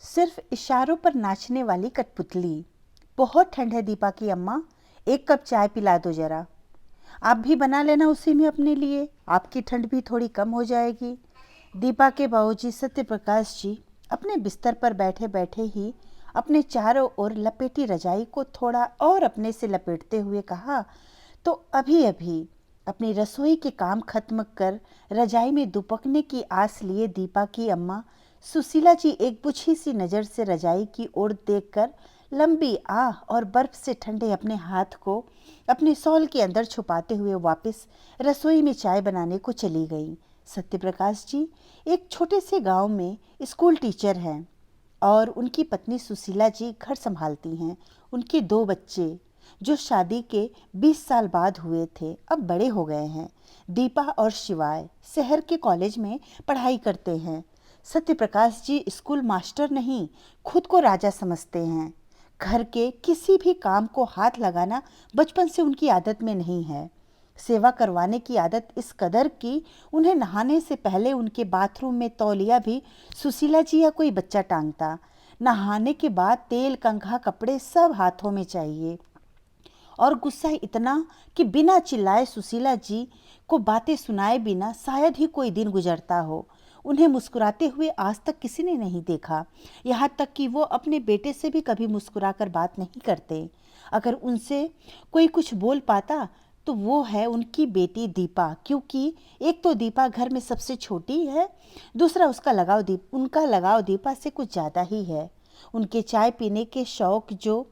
सिर्फ इशारों पर नाचने वाली कठपुतली। बहुत ठंड है दीपा की अम्मा, एक कप चाय पिला दो जरा। आप भी बना लेना उसी में अपने लिए, आपकी ठंड भी थोड़ी कम हो जाएगी। दीपा के बाबूजी सत्यप्रकाश जी अपने बिस्तर पर बैठे बैठे ही अपने चारों ओर लपेटी रजाई को थोड़ा और अपने से लपेटते हुए कहा, तो अभी अभी अपनी रसोई के काम खत्म कर रजाई में दुपकने की आस लिए दीपा की अम्मा सुशीला जी एक बुझी सी नज़र से रजाई की ओर देखकर लंबी आह और बर्फ से ठंडे अपने हाथ को अपने शॉल के अंदर छुपाते हुए वापस रसोई में चाय बनाने को चली गई। सत्यप्रकाश जी एक छोटे से गांव में स्कूल टीचर हैं और उनकी पत्नी सुशीला जी घर संभालती हैं। उनके दो बच्चे जो शादी के 20 साल बाद हुए थे अब बड़े हो गए हैं। दीपा और शिवाय शहर के कॉलेज में पढ़ाई करते हैं। सत्यप्रकाश जी स्कूल मास्टर नहीं, खुद को राजा समझते हैं। घर के किसी भी काम को हाथ लगाना बचपन से उनकी आदत में नहीं है। सेवा करवाने की आदत इस कदर कि उन्हें नहाने से पहले उनके बाथरूम में तौलिया भी सुशीला जी या कोई बच्चा टांगता। नहाने के बाद तेल कंघा कपड़े सब हाथों में चाहिए। और गुस्सा इतना कि बिना चिल्लाए सुशीला जी को बातें सुनाए बिना शायद ही कोई दिन गुजरता हो। उन्हें मुस्कुराते हुए आज तक किसी ने नहीं देखा, यहाँ तक कि वो अपने बेटे से भी कभी मुस्कुराकर बात नहीं करते। अगर उनसे कोई कुछ बोल पाता तो वो है उनकी बेटी दीपा, क्योंकि एक तो दीपा घर में सबसे छोटी है, दूसरा उनका लगाव दीपा से कुछ ज़्यादा ही है। उनके चाय पीने के शौक जो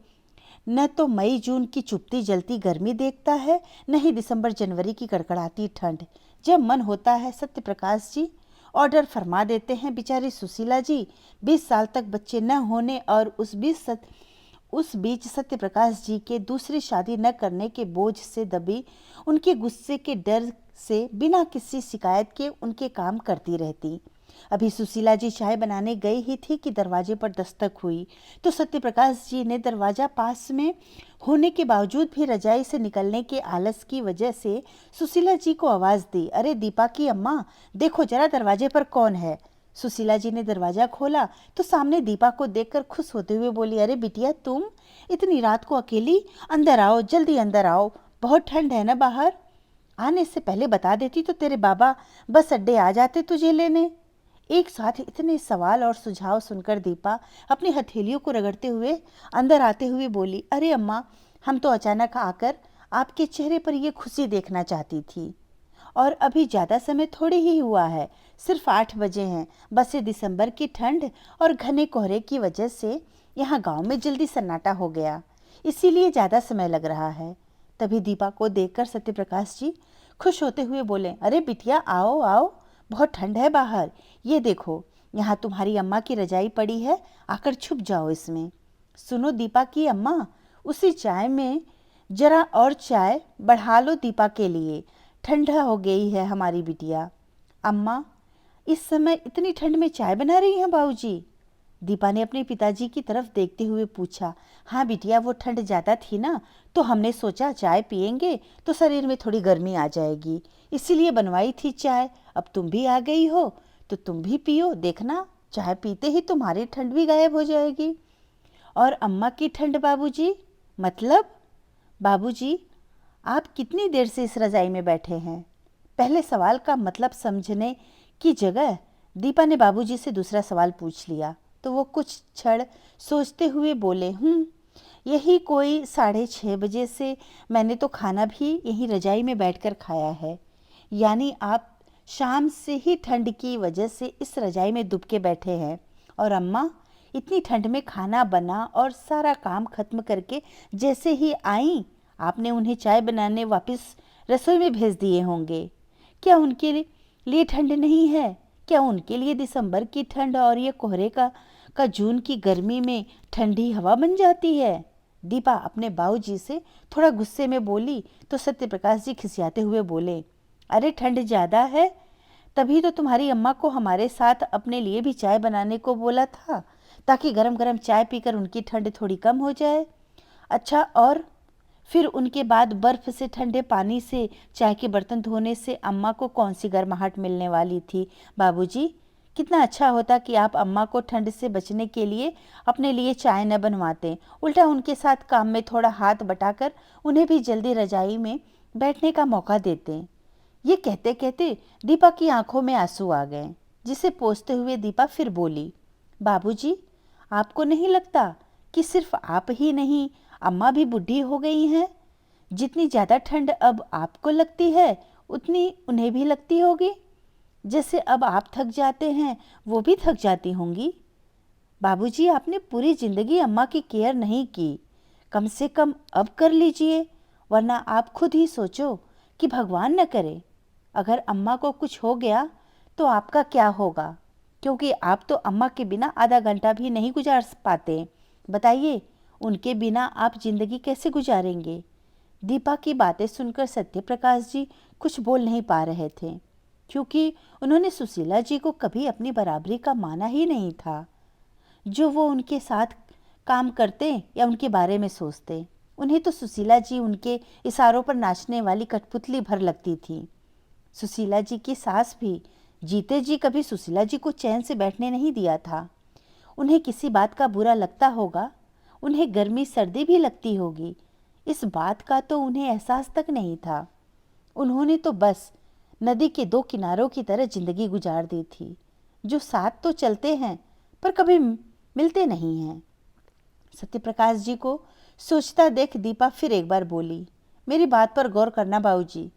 न तो मई जून की चुभती जलती गर्मी देखता है, न ही दिसंबर जनवरी की कड़कड़ाती ठंड। जब मन होता है सत्यप्रकाश जी ऑर्डर फरमा देते हैं। बेचारी सुशीला जी 20 साल तक बच्चे न होने और उस बीच सत्यप्रकाश जी के दूसरी शादी न करने के बोझ से दबी उनके गुस्से के डर से बिना किसी शिकायत के उनके काम करती रहती। अभी सुशीला जी चाय बनाने गई ही थी कि दरवाजे पर दस्तक हुई, तो सत्यप्रकाश जी ने दरवाजा पास में होने के बावजूद भी रजाई से निकलने के आलस की वजह से सुशीला जी को आवाज़ दी, अरे दीपा की अम्मा, देखो जरा दरवाजे पर कौन है। सुशीला जी ने दरवाज़ा खोला तो सामने दीपा को देखकर खुश होते हुए बोली, अरे बिटिया तुम इतनी रात को अकेली, अंदर आओ, जल्दी अंदर आओ, बहुत ठंड है ना बाहर। आने से पहले बता देती तो तेरे बाबा बस अड्डे आ जाते तुझे लेने। एक साथ इतने सवाल और सुझाव सुनकर दीपा अपनी हथेलियों को रगड़ते हुए अंदर आते हुए बोली, अरे अम्मा, हम तो अचानक आकर आपके चेहरे पर ये खुशी देखना चाहती थी, और अभी ज़्यादा समय थोड़ी ही हुआ है, सिर्फ 8 बजे हैं। बस ये दिसंबर की ठंड और घने कोहरे की वजह से यहाँ गांव में जल्दी सन्नाटा हो गया, इसीलिए ज़्यादा समय लग रहा है। तभी दीपा को देखकर सत्यप्रकाश जी खुश होते हुए बोले, अरे बिटिया आओ आओ, बहुत ठंड है बाहर, ये देखो यहाँ तुम्हारी अम्मा की रजाई पड़ी है, आकर छुप जाओ इसमें। सुनो दीपा की अम्मा, उसी चाय में जरा और चाय बढ़ा लो दीपा के लिए, ठंडा हो गई है हमारी बिटिया। अम्मा इस समय इतनी ठंड में चाय बना रही हैं बाबूजी? दीपा ने अपने पिताजी की तरफ देखते हुए पूछा। हाँ बिटिया, वो ठंड ज़्यादा थी ना, तो हमने सोचा चाय पियेंगे तो शरीर में थोड़ी गर्मी आ जाएगी, इसीलिए बनवाई थी चाय। अब तुम भी आ गई हो तो तुम भी पियो, देखना चाय पीते ही तुम्हारी ठंड भी गायब हो जाएगी। और अम्मा की ठंड बाबूजी? मतलब बाबूजी, आप कितनी देर से इस रज़ाई में बैठे हैं? पहले सवाल का मतलब समझने की जगह दीपा ने बाबूजी से दूसरा सवाल पूछ लिया, तो वो कुछ क्षण सोचते हुए बोले, यही कोई 6:30 बजे से मैंने तो खाना भी यहीं रजाई में बैठकर खाया है। यानी आप शाम से ही ठंड की वजह से इस रजाई में दुबके बैठे हैं। और अम्मा इतनी ठंड में खाना बना और सारा काम खत्म करके जैसे ही आई, आपने उन्हें चाय बनाने वापस रसोई में भेज दिए होंगे। क्या उनके लिए ठंड नहीं है? क्या उनके लिए दिसंबर की ठंड और ये कोहरे का जून की गर्मी में ठंडी हवा बन जाती है? दीपा अपने बाबूजी से थोड़ा गुस्से में बोली तो सत्यप्रकाश जी खिसियाते हुए बोले, अरे ठंड ज़्यादा है, तभी तो तुम्हारी अम्मा को हमारे साथ अपने लिए भी चाय बनाने को बोला था, ताकि गरम गरम चाय पीकर उनकी ठंड थोड़ी कम हो जाए। अच्छा, और फिर उनके बाद बर्फ़ से ठंडे पानी से चाय के बर्तन धोने से अम्मा को कौन सी गर्माहट मिलने वाली थी बाबूजी? कितना अच्छा होता कि आप अम्मा को ठंड से बचने के लिए अपने लिए चाय न बनवाते, उल्टा उनके साथ काम में थोड़ा हाथ बटाकर उन्हें भी जल्दी रजाई में बैठने का मौका देते। ये कहते कहते दीपा की आंखों में आंसू आ गए, जिसे पोंछते हुए दीपा फिर बोली, बाबूजी, आपको नहीं लगता कि सिर्फ आप ही नहीं, अम्मा भी बूढ़ी हो गई हैं? जितनी ज़्यादा ठंड अब आपको लगती है, उतनी उन्हें भी लगती होगी। जैसे अब आप थक जाते हैं, वो भी थक जाती होंगी। बाबूजी, आपने पूरी जिंदगी अम्मा की केयर नहीं की, कम से कम अब कर लीजिए, वरना आप खुद ही सोचो कि भगवान न करे, अगर अम्मा को कुछ हो गया तो आपका क्या होगा, क्योंकि आप तो अम्मा के बिना आधा घंटा भी नहीं गुजार पाते। बताइए, उनके बिना आप जिंदगी कैसे गुजारेंगे? दीपा की बातें सुनकर सत्यप्रकाश जी कुछ बोल नहीं पा रहे थे, क्योंकि उन्होंने सुशीला जी को कभी अपनी बराबरी का माना ही नहीं था। जो वो उनके साथ काम करते या उनके बारे में सोचते, उन्हें तो सुशीला जी उनके इशारों पर नाचने वाली कठपुतली भर लगती थी। सुशीला जी की सास भी जीते जी कभी सुशीला जी को चैन से बैठने नहीं दिया था। उन्हें किसी बात का बुरा लगता होगा, उन्हें गर्मी सर्दी भी लगती होगी, इस बात का तो उन्हें एहसास तक नहीं था। उन्होंने तो बस नदी के दो किनारों की तरह जिंदगी गुजार दी थी, जो साथ तो चलते हैं पर कभी मिलते नहीं हैं। सत्यप्रकाश जी को सोचता देख दीपा फिर एक बार बोली, मेरी बात पर गौर करना बाबूजी,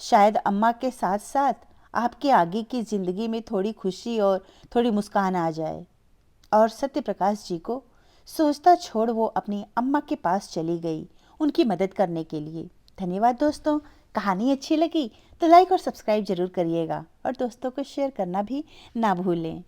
शायद अम्मा के साथ साथ आपके आगे की ज़िंदगी में थोड़ी खुशी और थोड़ी मुस्कान आ जाए। और सत्यप्रकाश जी को सोचता छोड़ वो अपनी अम्मा के पास चली गई, उनकी मदद करने के लिए। धन्यवाद दोस्तों। कहानी अच्छी लगी तो लाइक और सब्सक्राइब ज़रूर करिएगा और दोस्तों को शेयर करना भी ना भूलें।